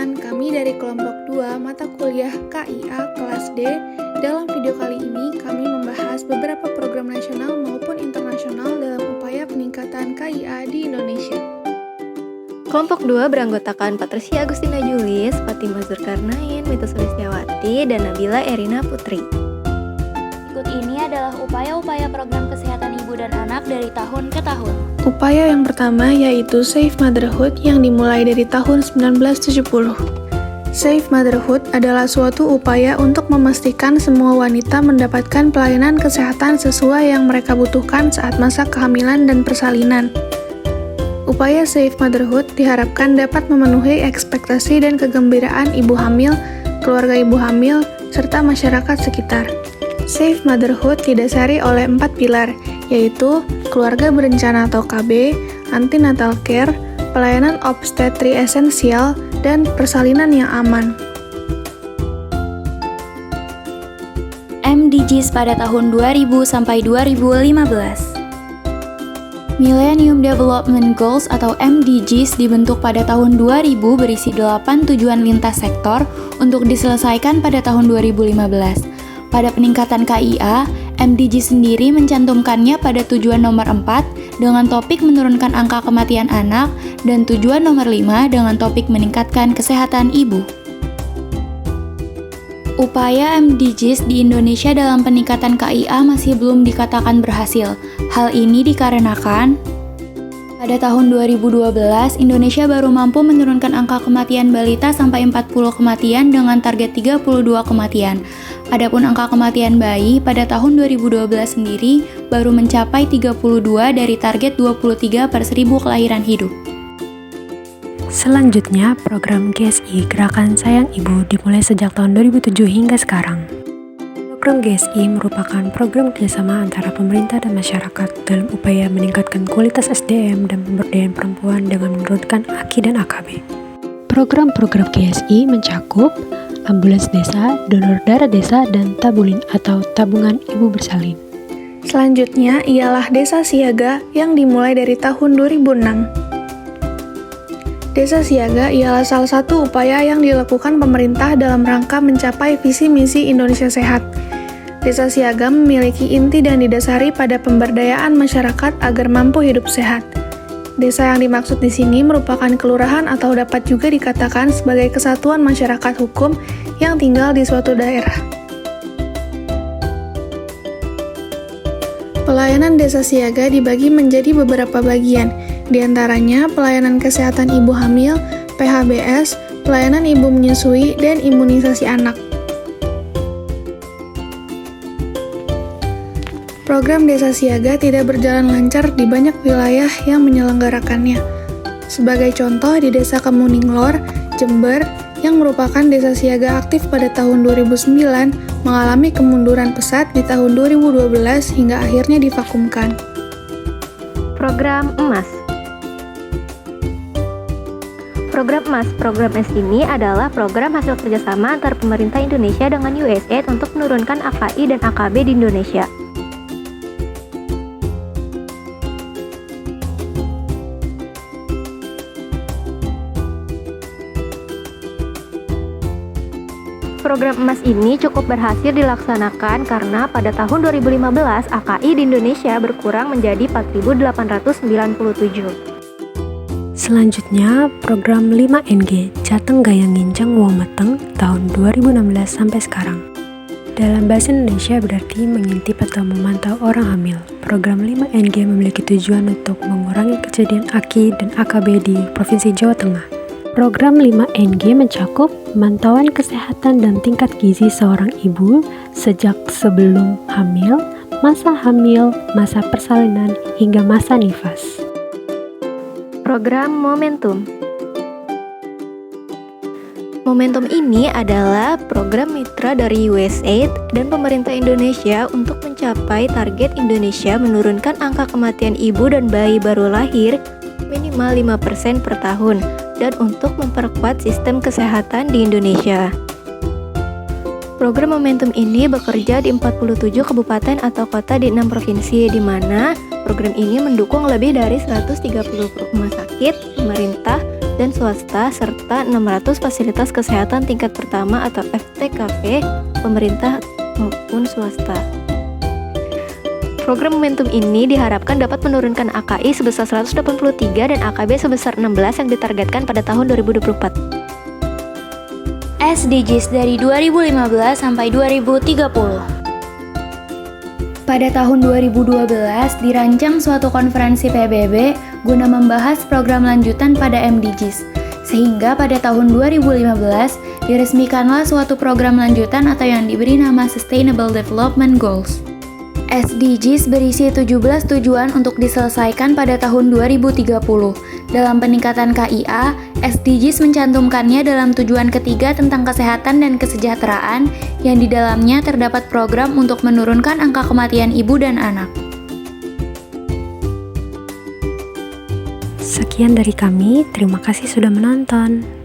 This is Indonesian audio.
teman-teman, kami dari kelompok 2 mata kuliah KIA kelas D. Dalam video kali ini, kami membahas beberapa program nasional maupun internasional dalam upaya peningkatan KIA di Indonesia. Kelompok 2 beranggotakan Patricia Agustina Julis, Fatimah Zulkarnain, Mita Sulistiawati, dan Nabila Erina Putri. Berikut ini adalah upaya-upaya program kesehatan ibu dan anak dari tahun ke tahun. Upaya yang pertama yaitu Safe Motherhood yang dimulai dari tahun 1970. Safe Motherhood adalah suatu upaya untuk memastikan semua wanita mendapatkan pelayanan kesehatan sesuai yang mereka butuhkan saat masa kehamilan dan persalinan. Upaya Safe Motherhood diharapkan dapat memenuhi ekspektasi dan kegembiraan ibu hamil, keluarga ibu hamil, serta masyarakat sekitar. Safe Motherhood didasari oleh 4 pilar, yaitu keluarga berencana atau KB, antenatal care, pelayanan obstetri esensial, dan persalinan yang aman. MDGs pada tahun 2000 sampai 2015. Millennium Development Goals atau MDGs dibentuk pada tahun 2000 berisi 8 tujuan lintas sektor untuk diselesaikan pada tahun 2015. Pada peningkatan KIA, MDG sendiri mencantumkannya pada tujuan nomor 4 dengan topik menurunkan angka kematian anak dan tujuan nomor 5 dengan topik meningkatkan kesehatan ibu. Upaya MDGs di Indonesia dalam peningkatan KIA masih belum dikatakan berhasil. Hal ini dikarenakan pada tahun 2012, Indonesia baru mampu menurunkan angka kematian balita sampai 40 kematian dengan target 32 kematian. Adapun angka kematian bayi pada tahun 2012 sendiri baru mencapai 32 dari target 23 per 1000 kelahiran hidup. Selanjutnya, program GSI Gerakan Sayang Ibu dimulai sejak tahun 2007 hingga sekarang. Program GSI merupakan program kerjasama antara pemerintah dan masyarakat dalam upaya meningkatkan kualitas SDM dan pemberdayaan perempuan dengan menurunkan AKI dan AKB. Program-program GSI mencakup ambulans desa, donor darah desa, dan tabulin atau tabungan ibu bersalin. Selanjutnya ialah Desa Siaga yang dimulai dari tahun 2006. Desa Siaga ialah salah satu upaya yang dilakukan pemerintah dalam rangka mencapai visi misi Indonesia Sehat. Desa Siaga memiliki inti dan didasari pada pemberdayaan masyarakat agar mampu hidup sehat. Desa yang dimaksud di sini merupakan kelurahan atau dapat juga dikatakan sebagai kesatuan masyarakat hukum yang tinggal di suatu daerah. Pelayanan Desa Siaga dibagi menjadi beberapa bagian, di antaranya pelayanan kesehatan ibu hamil, PHBS, pelayanan ibu menyusui, dan imunisasi anak. Program Desa Siaga tidak berjalan lancar di banyak wilayah yang menyelenggarakannya. Sebagai contoh, di Desa Kemuning Lor, Jember, yang merupakan desa siaga aktif pada tahun 2009, mengalami kemunduran pesat di tahun 2012 hingga akhirnya divakumkan. Program EMAS. Program EMAS ini adalah program hasil kerjasama antar pemerintah Indonesia dengan USAID untuk menurunkan AKI dan AKB di Indonesia. Program EMAS ini cukup berhasil dilaksanakan karena pada tahun 2015 AKI di Indonesia berkurang menjadi 4.897. Selanjutnya, program 5NG Jateng Gaya Nginceng Wong Meteng tahun 2016 sampai sekarang. Dalam bahasa Indonesia berarti mengintip atau memantau orang hamil. Program 5NG memiliki tujuan untuk mengurangi kejadian AKI dan AKB di Provinsi Jawa Tengah. Program 5NG mencakup pemantauan kesehatan dan tingkat gizi seorang ibu sejak sebelum hamil, masa persalinan, hingga masa nifas. Program Momentum. Momentum ini adalah program mitra dari USAID dan pemerintah Indonesia untuk mencapai target Indonesia menurunkan angka kematian ibu dan bayi baru lahir minimal 5% per tahun dan untuk memperkuat sistem kesehatan di Indonesia. Program Momentum ini bekerja di 47 kabupaten atau kota di 6 provinsi, di mana program ini mendukung lebih dari 130 rumah sakit, pemerintah, dan swasta, serta 600 fasilitas kesehatan tingkat pertama atau FTKP, pemerintah maupun swasta. Program Momentum ini diharapkan dapat menurunkan AKI sebesar 183 dan AKB sebesar 16 yang ditargetkan pada tahun 2024. SDGs dari 2015 sampai 2030. Pada tahun 2012 dirancang suatu konferensi PBB guna membahas program lanjutan pada MDGs. Sehingga pada tahun 2015 diresmikanlah suatu program lanjutan atau yang diberi nama Sustainable Development Goals. SDGs berisi 17 tujuan untuk diselesaikan pada tahun 2030. Dalam peningkatan KIA, SDGs mencantumkannya dalam tujuan ketiga tentang kesehatan dan kesejahteraan yang di dalamnya terdapat program untuk menurunkan angka kematian ibu dan anak. Sekian dari kami, terima kasih sudah menonton.